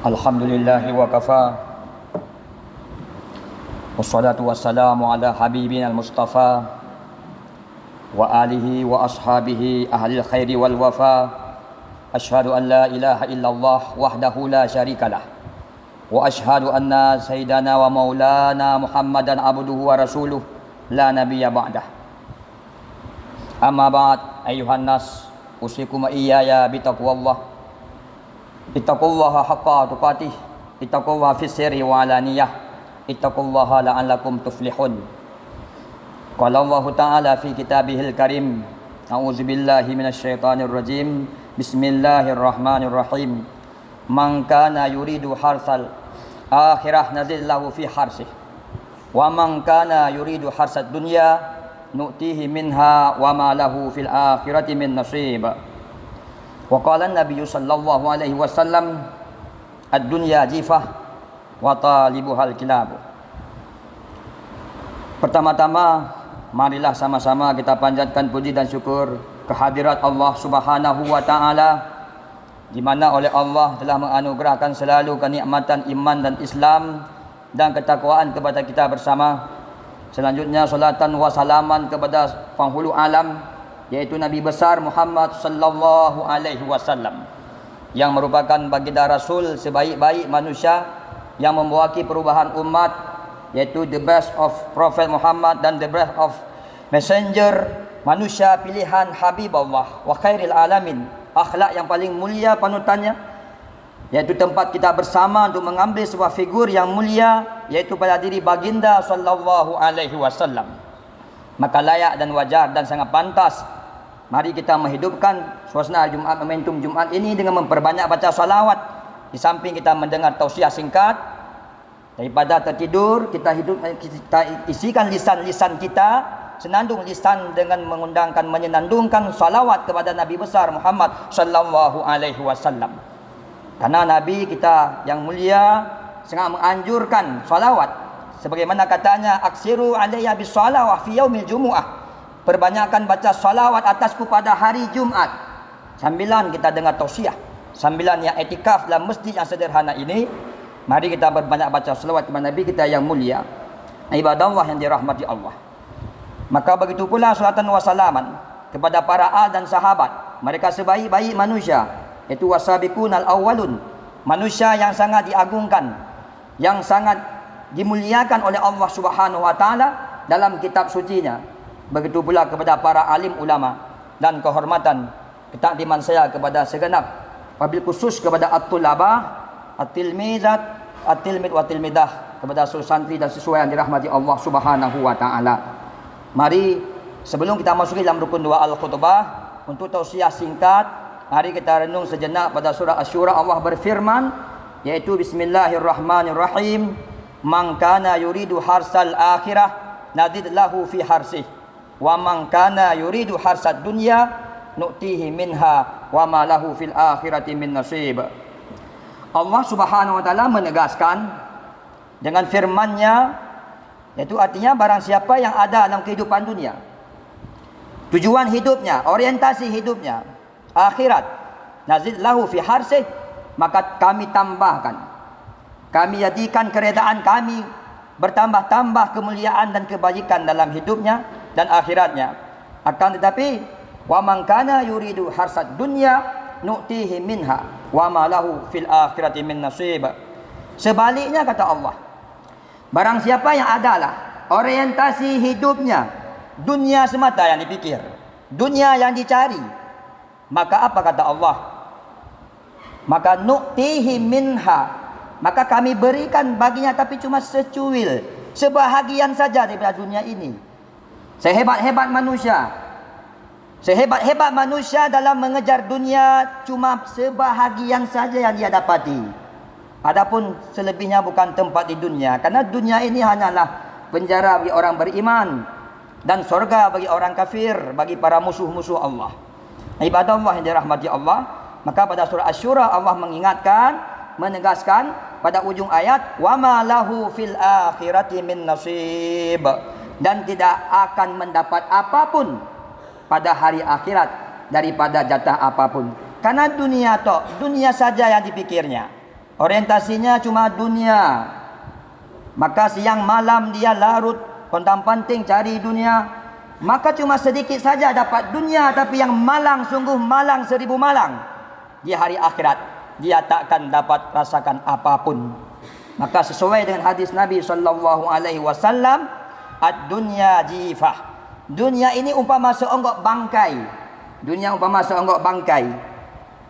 Alhamdulillahi wa kafa. Wassalatu wassalamu ala habibina al-Mustafa wa alihi wa ashabihi ahli khairi wal wafa. Ashhadu an la ilaha illallah wahdahu la syarikalah. Wa ashhadu anna sayyidana wa maulana Muhammadan abduhu wa rasuluh la nabiyya ba'dah. Amma ba'd, ayuhan nas, usikum wa iyaya bitaqwallah. Ittaqullaha haqqa tuqatih, ittaqullaha fis sirri wa alaniyah, ittaqullaha la'allakum tuflihun. Qala Allah Ta'ala fi kitabihil karim, a'udzubillahi minasyaitonir rajim, bismillahirrahmanirrahim. Man kana yuridu harsal akhirah nazid lahu fi harsih, wa man kana yuridu harsad dunya nu'tihi minha wa ma lahu fil akhirati min nasib. Wa qala an-nabiy sallallahu alaihi wasallam, ad-dunya jifah wa talibuhal kilab. Pertama-tama, marilah sama-sama kita panjatkan puji dan syukur kehadirat Allah Subhanahu wa taala, di mana oleh Allah telah menganugerahkan selalu kenikmatan iman dan Islam dan ketakwaan kepada kita bersama. Selanjutnya salatan wa salaman kepada penghulu alam, yaitu Nabi besar Muhammad sallallahu alaihi wasallam, yang merupakan baginda Rasul sebaik-baik manusia yang membawahi perubahan umat, yaitu the best of Prophet Muhammad dan the best of messenger, manusia pilihan Habibullah wa khairil alamin, akhlak yang paling mulia panutannya, yaitu tempat kita bersama untuk mengambil sebuah figur yang mulia, yaitu pada diri baginda sallallahu alaihi wasallam. Maka layak dan wajar dan sangat pantas mari kita menghidupkan suasana Jumat, momentum Jumat ini dengan memperbanyak baca salawat. Di samping kita mendengar tausiah singkat, daripada tertidur kita isikan lisan-lisan kita, senandung lisan dengan mengundangkan, menyenandungkan salawat kepada Nabi besar Muhammad sallallahu alaihi wasallam. Karena Nabi kita yang mulia sangat menganjurkan salawat, sebagaimana katanya, aksiru alayya bisalawah fi yaumil jumu'ah, perbanyakkan baca salawat atasku pada hari Jumat. Sambilan kita dengar tausiah, sambilan yang etikaf dalam masjid yang sederhana ini, mari kita berbanyak baca salawat kepada Nabi kita yang mulia. Ibadallah yang dirahmati Allah. Maka begitu pula salatan wa salaman kepada para al dan sahabat, mereka sebaik-baik manusia, yaitu wasabiqunal awwalun, manusia yang sangat diagungkan, yang sangat dimuliakan oleh Allah Subhanahu wa taala dalam kitab sucinya. Begitu pula kepada para alim ulama, dan kehormatan ketakdiman saya kepada segenap, wabil khusus kepada at-tulabah, at-tilmizat, at-tilmid wa tilmidah, kepada seluruh santri dan siswa yang dirahmati Allah Subhanahu wa taala. Mari sebelum kita masuk dalam rukun dua al-khutbah, untuk tausiah singkat, mari kita renung sejenak pada surah Asy-Syura. Allah berfirman, yaitu bismillahirrahmanirrahim, man kana yuridu harsal akhirah nazid lahu fi harsih, wa man kana yuridu harsad dunya nu'tihi minha wa ma lahu fil akhirati min nasib. Allah Subhanahu wa taala menegaskan dengan firman-Nya, yaitu artinya barang siapa yang ada dalam kehidupan dunia, tujuan hidupnya, orientasi hidupnya akhirat, nazid lahu fi harsih, maka kami tambahkan, kami jadikan keredaan kami bertambah-tambah kemuliaan dan kebaikan dalam hidupnya dan akhiratnya. Akan tetapi, wa man kana yuridu harsad dunya nu'tihi minha wa ma lahu fil akhirati min nasib. Sebaliknya kata Allah, barang siapa yang adalah orientasi hidupnya dunia semata yang dipikir, dunia yang dicari, maka apa kata Allah? Maka nu'tihi minha, maka kami berikan baginya, tapi cuma secuil, sebahagian saja daripada dunia ini. Sehebat-hebat manusia dalam mengejar dunia, cuma sebahagian saja yang dia dapati. Adapun selebihnya bukan tempat di dunia, karena dunia ini hanyalah penjara bagi orang beriman dan surga bagi orang kafir, bagi para musuh-musuh Allah. Ibadah Allah yang dirahmati Allah. Maka pada surah Asy-Syura Allah mengingatkan, menegaskan pada ujung ayat, wa ma lahu fil akhirati min nasib, dan tidak akan mendapat apapun pada hari akhirat daripada jatah apapun. Karena dunia saja yang dipikirnya. orientasinya cuma dunia. Maka siang malam dia larut pontang-panting cari dunia. Maka cuma sedikit saja dapat dunia, tapi yang malang, sungguh malang 1000 malang. Di hari akhirat dia takkan dapat rasakan apapun. Maka sesuai dengan hadis Nabi sallallahu alaihi wasallam, ad-dunya jifah. Dunia ini umpama seonggok bangkai. Dunia umpama seonggok bangkai.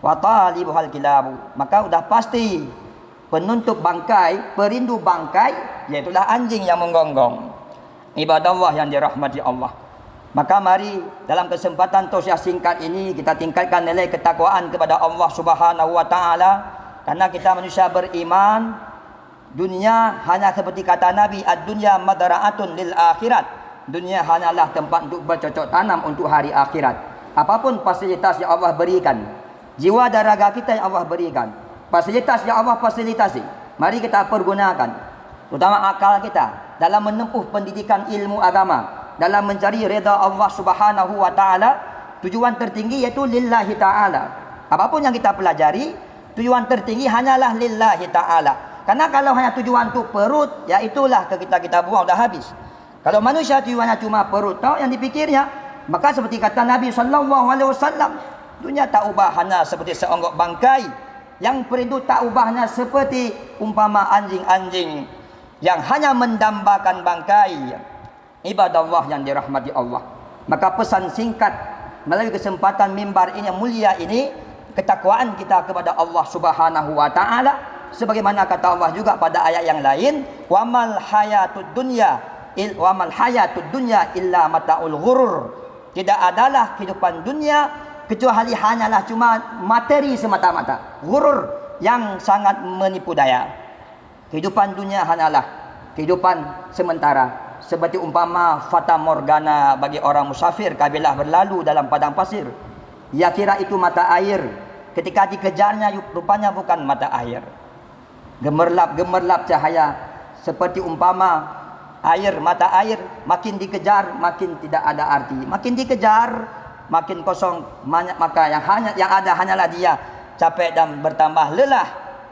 Wa talibuhal kilabu. Maka sudah pasti penuntut bangkai, perindu bangkai, iaitulah anjing yang menggonggong. Ibadah Allah yang dirahmati Allah. Maka mari dalam kesempatan tausiah singkat ini kita tingkatkan nilai ketakwaan kepada Allah Subhanahu wa taala, karena kita manusia beriman. Dunia hanya seperti kata Nabi, ad-dunya madra'atun lil akhirat. Dunia hanyalah tempat untuk bercocok tanam untuk hari akhirat. Apapun fasilitas yang Allah berikan, jiwa dan raga kita yang Allah berikan, fasilitas yang Allah fasilitasi, mari kita pergunakan, terutama akal kita dalam menempuh pendidikan ilmu agama, dalam mencari redha Allah Subhanahu wa taala. Tujuan tertinggi iaitu lillahi taala. Apapun yang kita pelajari, tujuan tertinggi hanyalah lillahi taala. Karena kalau hanya tujuan untuk perut, ya itulah kita buang dah habis. Kalau manusia tujuannya cuma perut, tahu yang dipikirnya, maka seperti kata Nabi sallallahu alaihi wasallam, dunia tak ubah hanya seperti seonggok bangkai. Yang perindu tak ubahnya seperti umpama anjing-anjing yang hanya mendambakan bangkai. Ibadah Allah yang dirahmati Allah. Maka pesan singkat melalui kesempatan mimbar ini yang mulia ini, ketakwaan kita kepada Allah Subhanahu wa taala, sebagaimana kata Allah juga pada ayat yang lain, wamal hayatud dunya illa mataul ghurur. Tidak adalah kehidupan dunia kecuali hanyalah cuma materi semata-mata, ghurur yang sangat menipu daya. Kehidupan dunia hanyalah kehidupan sementara, seperti umpama fata morgana bagi orang musafir kabilah berlalu dalam padang pasir. Ia kira itu mata air, ketika dikejarnya rupanya bukan mata air. Gemerlap cahaya, seperti umpama air, mata air, makin dikejar makin tidak ada arti, makin dikejar makin kosong. Maka yang ada hanyalah dia capek dan bertambah lelah,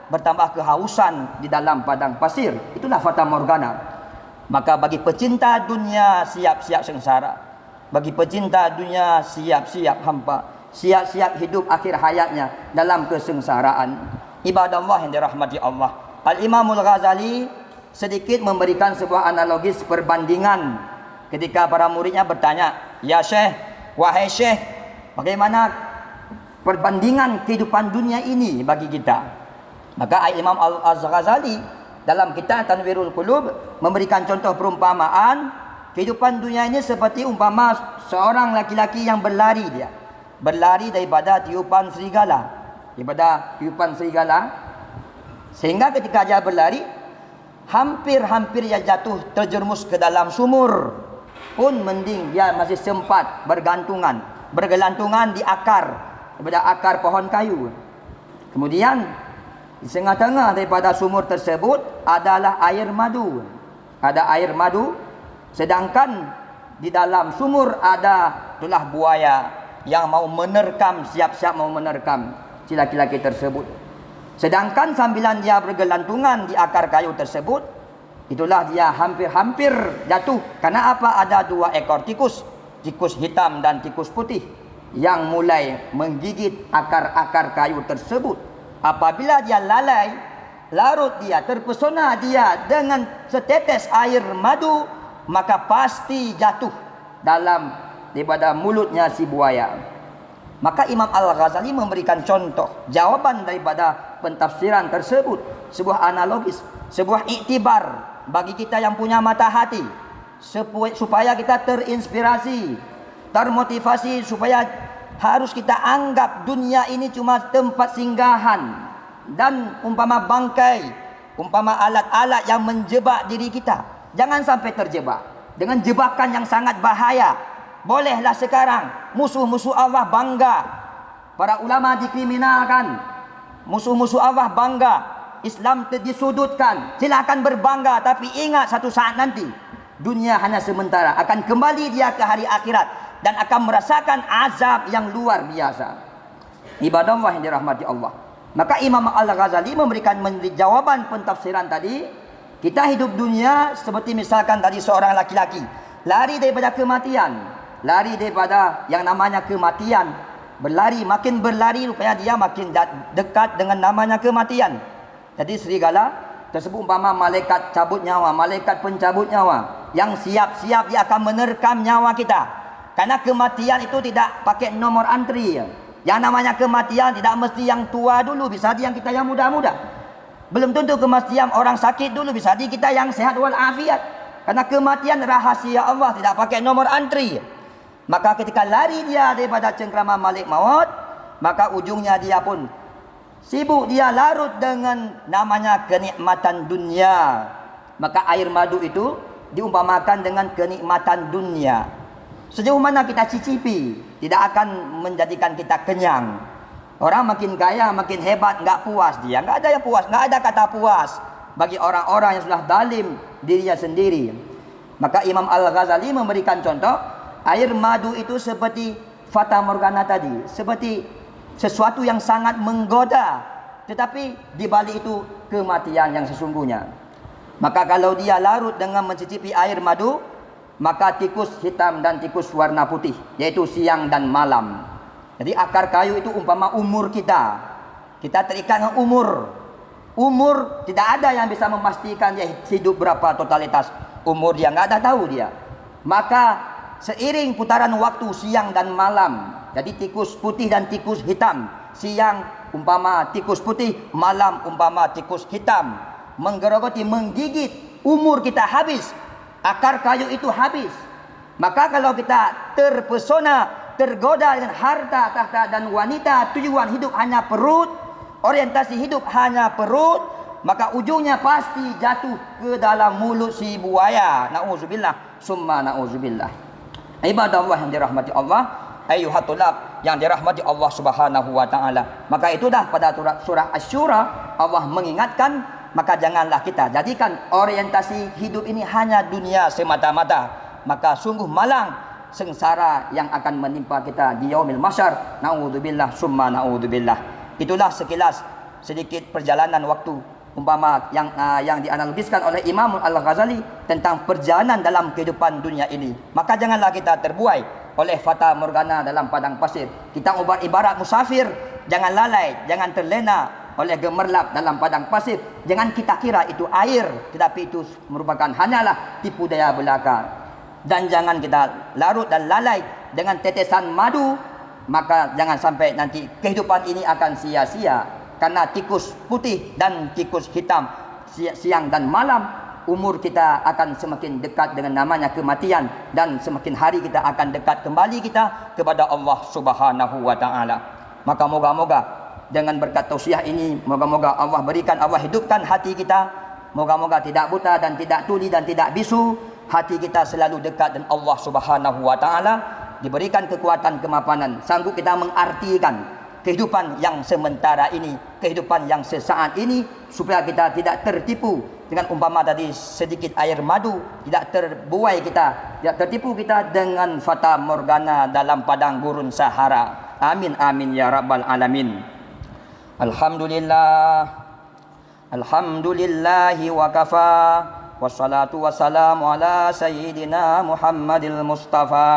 bertambah kehausan di dalam padang pasir. Itulah fata morgana. Maka bagi pecinta dunia, siap-siap sengsara. Bagi pecinta dunia, siap-siap hampa, siap-siap hidup akhir hayatnya dalam kesengsaraan. Ibadah Allah yang dirahmati Allah. Al-Imamul Ghazali sedikit memberikan sebuah analogis perbandingan ketika para muridnya bertanya, "Ya Syekh, wahai Syekh, bagaimana perbandingan kehidupan dunia ini bagi kita?" Maka Imam Al-Ghazali dalam kitab Tanwirul Qulub memberikan contoh perumpamaan kehidupan dunia ini seperti umpama seorang laki-laki yang berlari daripada tiupan serigala, sehingga ketika dia berlari hampir dia jatuh terjerumus ke dalam sumur, pun mending dia masih sempat bergelantungan di akar pohon kayu. Kemudian di tengah-tengah daripada sumur tersebut adalah air madu. Ada air madu, sedangkan di dalam sumur itulah buaya yang siap-siap mau menerkam si laki-laki tersebut. Sedangkan sambilan dia bergelantungan di akar kayu tersebut, itulah dia hampir jatuh. Karena apa? Ada 2 ekor tikus hitam dan tikus putih yang mulai menggigit akar-akar kayu tersebut. Apabila dia lalai, larut dia, terpesona dia dengan setetes air madu, maka pasti jatuh daripada mulutnya si buaya. Maka Imam Al-Ghazali memberikan contoh jawaban daripada pentafsiran tersebut, sebuah analogis, sebuah iktibar bagi kita yang punya mata hati, supaya kita terinspirasi, termotivasi, supaya harus kita anggap dunia ini cuma tempat singgahan dan umpama bangkai, umpama alat-alat yang menjebak diri kita. Jangan sampai terjebak dengan jebakan yang sangat bahaya. Bolehlah sekarang musuh-musuh Allah bangga, para ulama dikriminalkan, musuh-musuh Allah bangga, Islam disudutkan. Silakan berbangga, tapi ingat satu saat nanti dunia hanya sementara, akan kembali dia ke hari akhirat dan akan merasakan azab yang luar biasa. Ibadah Allah yang dirahmati Allah. Maka Imam Al-Ghazali memberikan jawaban pentafsiran tadi. Kita hidup dunia seperti misalkan tadi seorang laki-laki lari daripada kematian, lari daripada yang namanya kematian, berlari, makin berlari rupanya dia makin dekat dengan namanya kematian. Jadi serigala tersebut umpama malaikat cabut nyawa, malaikat pencabut nyawa yang siap-siap dia akan menerkam nyawa kita. Karena kematian itu tidak pakai nomor antri. Yang namanya kematian tidak mesti yang tua dulu, bisa jadi yang kita yang muda-muda. Belum tentu kematian orang sakit dulu, bisa jadi kita yang sehat walafiat. Karena kematian rahasia Allah, tidak pakai nomor antri. Maka ketika lari dia daripada cengkrama malik maut, maka ujungnya dia pun sibuk, dia larut dengan namanya kenikmatan dunia. Maka air madu itu diumpamakan dengan kenikmatan dunia. Sejauh mana kita cicipi, tidak akan menjadikan kita kenyang. Orang makin kaya, makin hebat, enggak puas dia. Enggak ada yang puas, enggak ada kata puas bagi orang-orang yang sudah zalim dirinya sendiri. Maka Imam Al-Ghazali memberikan contoh, air madu itu seperti fata morgana tadi, seperti sesuatu yang sangat menggoda, tetapi di balik itu kematian yang sesungguhnya. Maka kalau dia larut dengan mencicipi air madu, maka tikus hitam dan tikus warna putih, yaitu siang dan malam. Jadi akar kayu itu umpama umur kita. Kita terikat dengan umur. Umur tidak ada yang bisa memastikan dia hidup berapa totalitas umur dia, nggak ada tahu dia. Maka seiring putaran waktu siang dan malam, jadi tikus putih dan tikus hitam, siang umpama tikus putih, malam umpama tikus hitam, menggerogoti, menggigit, umur kita habis. Akar kayu itu habis. Maka kalau kita terpesona, tergoda dengan harta, tahta dan wanita, tujuan hidup hanya perut, orientasi hidup hanya perut, maka ujungnya pasti jatuh ke dalam mulut si buaya. Na'udzubillah, summa na'udzubillah. Ibadah Allah yang dirahmati Allah, ayyuhatulab yang dirahmati Allah Subhanahu wa taala. Maka itu dah pada surah Asy-Syura Allah mengingatkan, maka janganlah kita jadikan orientasi hidup ini hanya dunia semata-mata. Maka sungguh malang sengsara yang akan menimpa kita di yaumil mahsyar. Na'udzubillah summa na'udzubillah. Itulah sekilas sedikit perjalanan waktu umpama yang dianalogiskan oleh Imam Al-Ghazali tentang perjalanan dalam kehidupan dunia ini. Maka janganlah kita terbuai oleh fata morgana dalam padang pasir. Kita ibarat musafir, jangan lalai, jangan terlena oleh gemerlap dalam padang pasir. Jangan kita kira itu air, tetapi itu merupakan hanyalah tipu daya belaka. Dan jangan kita larut dan lalai dengan tetesan madu. Maka jangan sampai nanti kehidupan ini akan sia-sia. Karena tikus putih dan tikus hitam, siang dan malam, umur kita akan semakin dekat dengan namanya kematian. Dan semakin hari kita akan dekat kembali kita kepada Allah Subhanahu wa ta'ala. Maka moga-moga dengan berkat tausiah ini, moga-moga Allah berikan, Allah hidupkan hati kita. Moga-moga tidak buta dan tidak tuli dan tidak bisu. Hati kita selalu dekat dengan Allah Subhanahu wa ta'ala. Diberikan kekuatan, kemapanan, sanggup kita mengartikan kehidupan yang sementara ini, kehidupan yang sesaat ini, supaya kita tidak tertipu dengan umpama tadi sedikit air madu, tidak terbuai kita, tidak tertipu kita dengan fata morgana dalam padang gurun Sahara. Amin amin ya rabbal alamin. Alhamdulillah, alhamdulillahi wa kafa, wassalatu wassalamu ala sayyidina Muhammadil Mustafa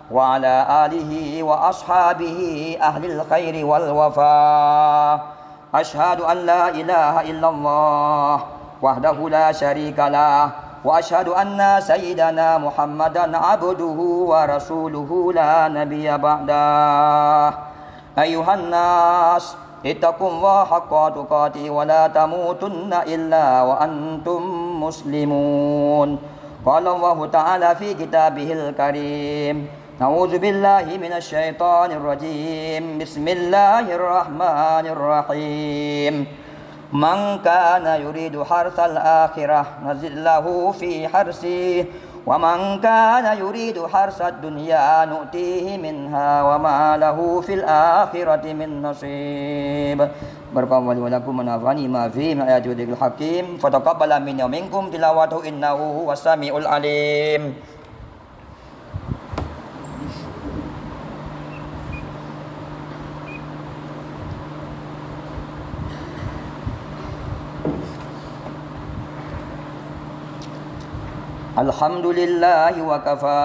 wa ala alihi wa ashabihi ahlil khairi wal wafa. Ashhadu an la ilaha illallah wahdahu la syarikalah wa ashhadu anna sayyidana Muhammadan abduhu wa rasuluhu la nabiyya ba'dah. Ayuhan nas, ittaqullaha haqqa tuqatih wa la tamutunna illa wa antum muslimun. Qala Allah Ta'ala fi kitabihil karim. A'udzu billahi minasy syaithanir rajim. Bismillahirrahmanirrahim. Man kana yuridu harsal akhirah nazid lahu fi harsihi wa man kana yuridu harsad dunya nu'tihi minha wa ma lahu fil akhirati min nasib. Barakallahu wa lakum wa nafa'ani ma fihi min ayati wa dzikril hakim. Fataqabbala minna wa minkum tilawatahu innahu was-sami'ul alim. Alhamdulillahi wa kafa.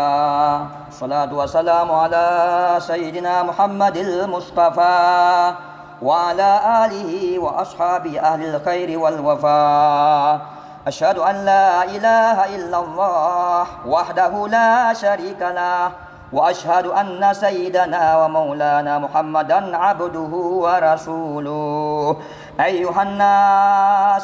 Salatu wassalamu ala sayyidina Muhammadil Mustafa wa ala alihi wa ashabi ahlil khairi wal wafa. Asyhadu an la ilaha illallah wahdahu la syarika lah wa asyhadu anna sayyidana wa maulana Muhammadan abduhu wa rasuluh. Ayyuhan nas,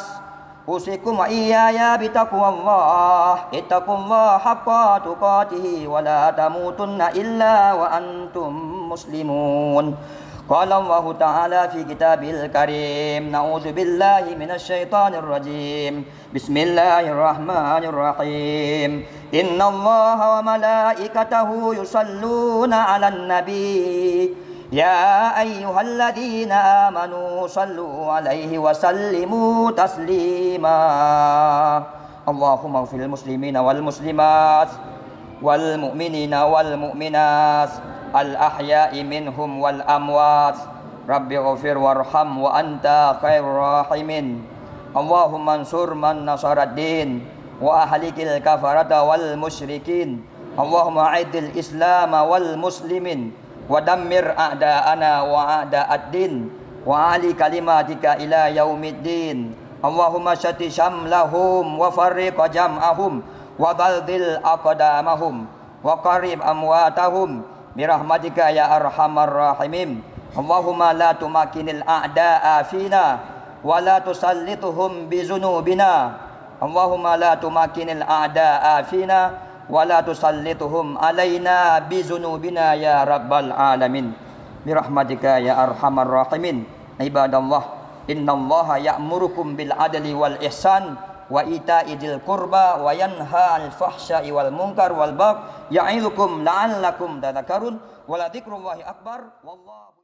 usikum wa iyaya bitaqwallah. Ittaqullaha haqqa tuqatih wa la tamutunna illa wa antum muslimun. Qala Allah Ta'ala fi kitabil karim. Na'udzu billahi minasy syaithanir rajim. Bismillahirrahmanirrahim. Innallaha wa malaikatahu yusalluna 'alan nabi. Ya ayyuhalladzina amanu sallu alaihi wa sallimu taslima. Allahumma ighfirlil muslimina wal muslimat wal mu'minina wal mu'minat al ahya'i minhum wal amwat. Rabbi ighfir warham wa anta khairur rahimin. Allahumma ansur man nasaraddin wa ahlikil kafarata wal musyrikin. Allahumma a'idil islam wal muslimin wa dammir a'da'ana wa a'da'ad-din wa ali kalimatika ila yaumiddin. Allahumma syati syamlahum wa farriq jam'ahum wa daldil aqdamahum wa qarib amwatahum birahmatika ya arhamar rahimin. Allahumma la tumakinil a'da'a fina wa la tusallituhum bizunubina. Allahumma la tumakinil a'da'a fina wa la tusallituhum alaina bizunubina ya rabbal alamin. Birahmatika ya arhamar rahimin. Ibadallah, innallaha ya'murukum bil adli wal ihsan wa ita'i dzil qurba wa yanha 'anil fahsya'i wal munkar wal baghi ya'idukum la'allakum tadhakkarun. Wa la dzikrullahi akbar wallahu